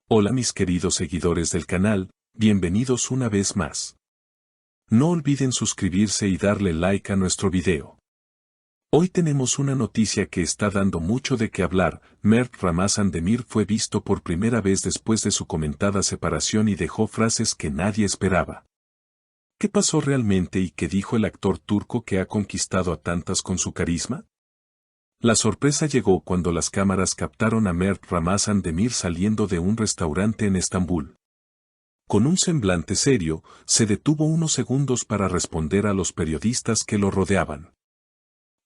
Hola mis queridos seguidores del canal, bienvenidos una vez más. No olviden suscribirse y darle like a nuestro video. Hoy tenemos una noticia que está dando mucho de qué hablar. Mert Ramazan Demir fue visto por primera vez después de su comentada separación y dejó frases que nadie esperaba. ¿Qué pasó realmente y qué dijo el actor turco que ha conquistado a tantas con su carisma? La sorpresa llegó cuando las cámaras captaron a Mert Ramazan Demir saliendo de un restaurante en Estambul. Con un semblante serio, se detuvo unos segundos para responder a los periodistas que lo rodeaban.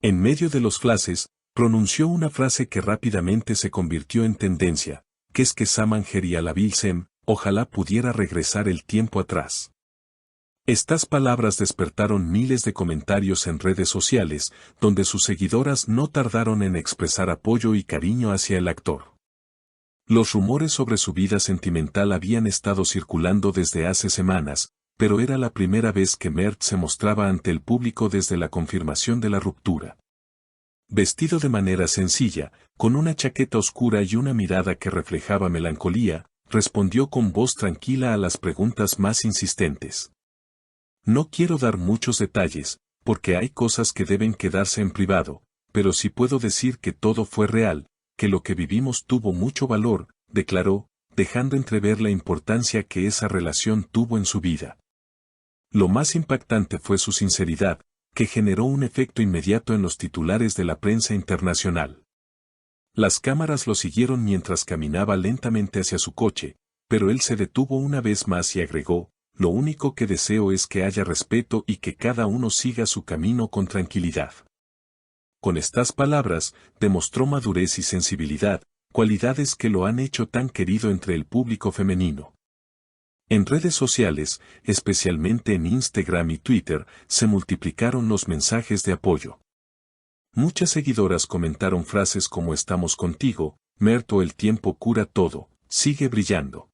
En medio de los flashes, pronunció una frase que rápidamente se convirtió en tendencia, que es que Zaman Gerialabilsem, ojalá pudiera regresar el tiempo atrás. Estas palabras despertaron miles de comentarios en redes sociales, donde sus seguidoras no tardaron en expresar apoyo y cariño hacia el actor. Los rumores sobre su vida sentimental habían estado circulando desde hace semanas, pero era la primera vez que Mert se mostraba ante el público desde la confirmación de la ruptura. Vestido de manera sencilla, con una chaqueta oscura y una mirada que reflejaba melancolía, respondió con voz tranquila a las preguntas más insistentes. No quiero dar muchos detalles, porque hay cosas que deben quedarse en privado, pero sí puedo decir que todo fue real, que lo que vivimos tuvo mucho valor, declaró, dejando entrever la importancia que esa relación tuvo en su vida. Lo más impactante fue su sinceridad, que generó un efecto inmediato en los titulares de la prensa internacional. Las cámaras lo siguieron mientras caminaba lentamente hacia su coche, pero él se detuvo una vez más y agregó, lo único que deseo es que haya respeto y que cada uno siga su camino con tranquilidad. Con estas palabras, demostró madurez y sensibilidad, cualidades que lo han hecho tan querido entre el público femenino. En redes sociales, especialmente en Instagram y Twitter, se multiplicaron los mensajes de apoyo. Muchas seguidoras comentaron frases como estamos contigo, Mert o el tiempo cura todo, sigue brillando.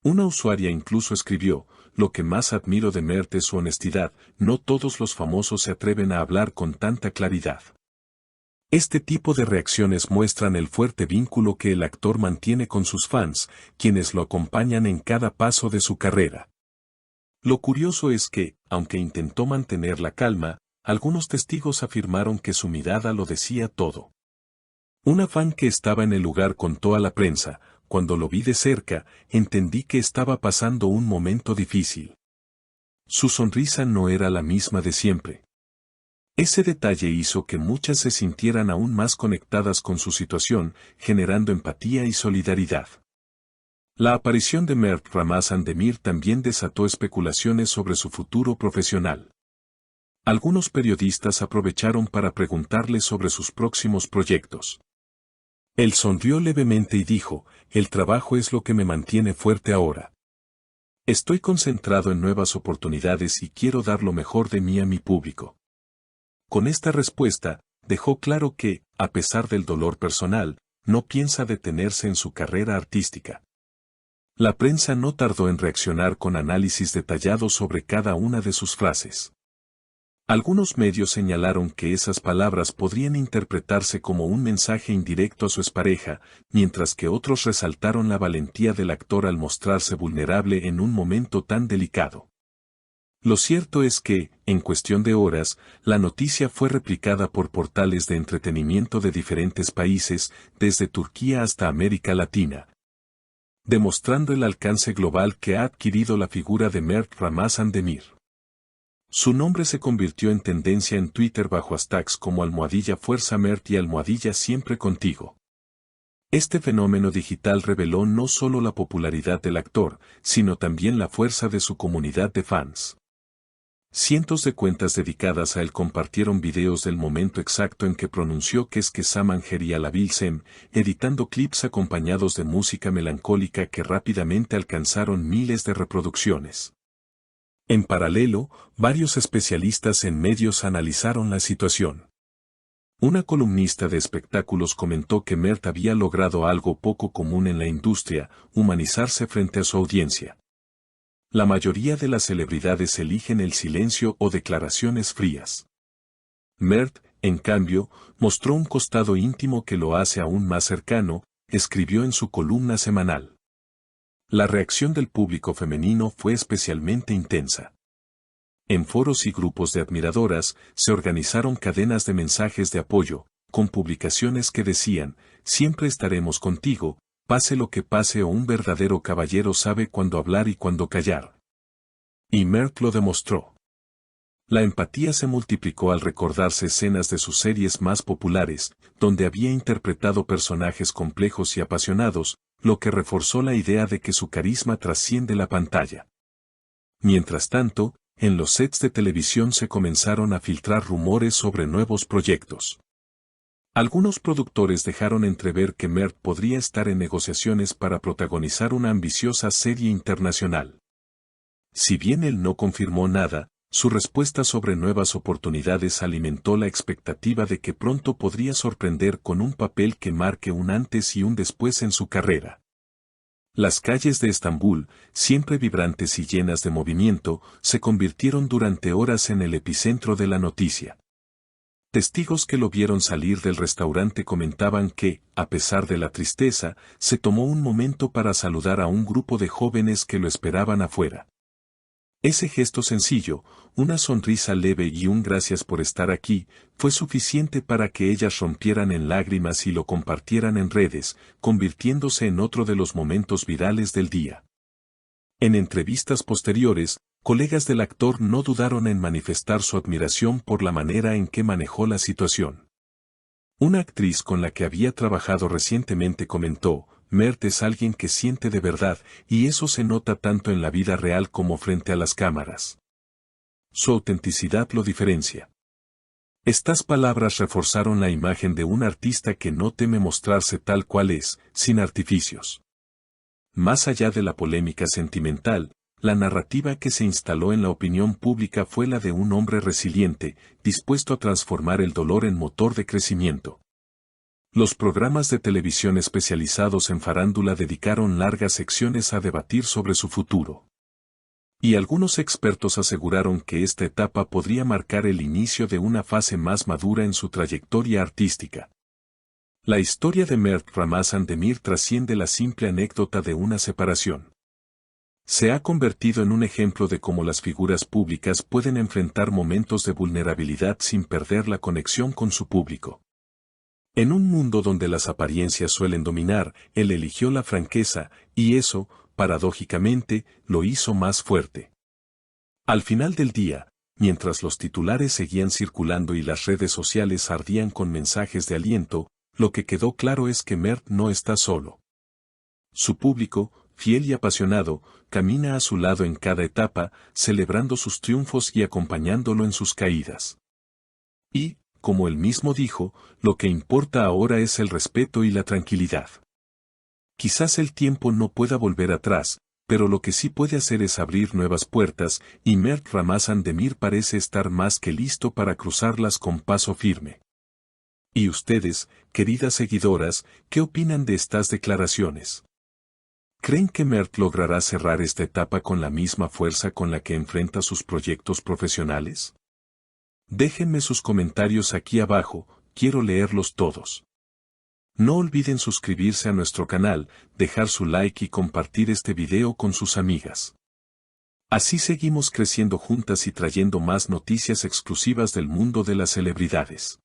Una usuaria incluso escribió, lo que más admiro de Mert es su honestidad, no todos los famosos se atreven a hablar con tanta claridad. Este tipo de reacciones muestran el fuerte vínculo que el actor mantiene con sus fans, quienes lo acompañan en cada paso de su carrera. Lo curioso es que, aunque intentó mantener la calma, algunos testigos afirmaron que su mirada lo decía todo. Una fan que estaba en el lugar contó a la prensa, cuando lo vi de cerca, entendí que estaba pasando un momento difícil. Su sonrisa no era la misma de siempre. Ese detalle hizo que muchas se sintieran aún más conectadas con su situación, generando empatía y solidaridad. La aparición de Mert Ramazan Demir también desató especulaciones sobre su futuro profesional. Algunos periodistas aprovecharon para preguntarle sobre sus próximos proyectos. Él sonrió levemente y dijo, el trabajo es lo que me mantiene fuerte ahora. Estoy concentrado en nuevas oportunidades y quiero dar lo mejor de mí a mi público. Con esta respuesta, dejó claro que, a pesar del dolor personal, no piensa detenerse en su carrera artística. La prensa no tardó en reaccionar con análisis detallados sobre cada una de sus frases. Algunos medios señalaron que esas palabras podrían interpretarse como un mensaje indirecto a su expareja, mientras que otros resaltaron la valentía del actor al mostrarse vulnerable en un momento tan delicado. Lo cierto es que, en cuestión de horas, la noticia fue replicada por portales de entretenimiento de diferentes países, desde Turquía hasta América Latina, demostrando el alcance global que ha adquirido la figura de Mert Ramazan Demir. Su nombre se convirtió en tendencia en Twitter bajo hashtags como #Fuerza Mert y #Siempre Contigo. Este fenómeno digital reveló no solo la popularidad del actor, sino también la fuerza de su comunidad de fans. Cientos de cuentas dedicadas a él compartieron videos del momento exacto en que pronunció que es que Zaman Gerialabilsem, editando clips acompañados de música melancólica que rápidamente alcanzaron miles de reproducciones. En paralelo, varios especialistas en medios analizaron la situación. Una columnista de espectáculos comentó que Mert había logrado algo poco común en la industria, humanizarse frente a su audiencia. La mayoría de las celebridades eligen el silencio o declaraciones frías. Mert, en cambio, mostró un costado íntimo que lo hace aún más cercano, escribió en su columna semanal. La reacción del público femenino fue especialmente intensa. En foros y grupos de admiradoras, se organizaron cadenas de mensajes de apoyo, con publicaciones que decían, siempre estaremos contigo, pase lo que pase o un verdadero caballero sabe cuándo hablar y cuándo callar. Y Mert lo demostró. La empatía se multiplicó al recordarse escenas de sus series más populares, donde había interpretado personajes complejos y apasionados, lo que reforzó la idea de que su carisma trasciende la pantalla. Mientras tanto, en los sets de televisión se comenzaron a filtrar rumores sobre nuevos proyectos. Algunos productores dejaron entrever que Mert podría estar en negociaciones para protagonizar una ambiciosa serie internacional. Si bien él no confirmó nada, su respuesta sobre nuevas oportunidades alimentó la expectativa de que pronto podría sorprender con un papel que marque un antes y un después en su carrera. Las calles de Estambul, siempre vibrantes y llenas de movimiento, se convirtieron durante horas en el epicentro de la noticia. Testigos que lo vieron salir del restaurante comentaban que, a pesar de la tristeza, se tomó un momento para saludar a un grupo de jóvenes que lo esperaban afuera. Ese gesto sencillo, una sonrisa leve y un gracias por estar aquí, fue suficiente para que ellas rompieran en lágrimas y lo compartieran en redes, convirtiéndose en otro de los momentos virales del día. En entrevistas posteriores, colegas del actor no dudaron en manifestar su admiración por la manera en que manejó la situación. Una actriz con la que había trabajado recientemente comentó, Mert es alguien que siente de verdad, y eso se nota tanto en la vida real como frente a las cámaras. Su autenticidad lo diferencia. Estas palabras reforzaron la imagen de un artista que no teme mostrarse tal cual es, sin artificios. Más allá de la polémica sentimental, la narrativa que se instaló en la opinión pública fue la de un hombre resiliente, dispuesto a transformar el dolor en motor de crecimiento. Los programas de televisión especializados en farándula dedicaron largas secciones a debatir sobre su futuro. Y algunos expertos aseguraron que esta etapa podría marcar el inicio de una fase más madura en su trayectoria artística. La historia de Mert Ramazan Demir trasciende la simple anécdota de una separación. Se ha convertido en un ejemplo de cómo las figuras públicas pueden enfrentar momentos de vulnerabilidad sin perder la conexión con su público. En un mundo donde las apariencias suelen dominar, él eligió la franqueza, y eso, paradójicamente, lo hizo más fuerte. Al final del día, mientras los titulares seguían circulando y las redes sociales ardían con mensajes de aliento, lo que quedó claro es que Mert no está solo. Su público, fiel y apasionado, camina a su lado en cada etapa, celebrando sus triunfos y acompañándolo en sus caídas. Y, como él mismo dijo, lo que importa ahora es el respeto y la tranquilidad. Quizás el tiempo no pueda volver atrás, pero lo que sí puede hacer es abrir nuevas puertas, y Mert Ramazan Demir parece estar más que listo para cruzarlas con paso firme. ¿Y ustedes, queridas seguidoras, qué opinan de estas declaraciones? ¿Creen que Mert logrará cerrar esta etapa con la misma fuerza con la que enfrenta sus proyectos profesionales? Déjenme sus comentarios aquí abajo, quiero leerlos todos. No olviden suscribirse a nuestro canal, dejar su like y compartir este video con sus amigas. Así seguimos creciendo juntas y trayendo más noticias exclusivas del mundo de las celebridades.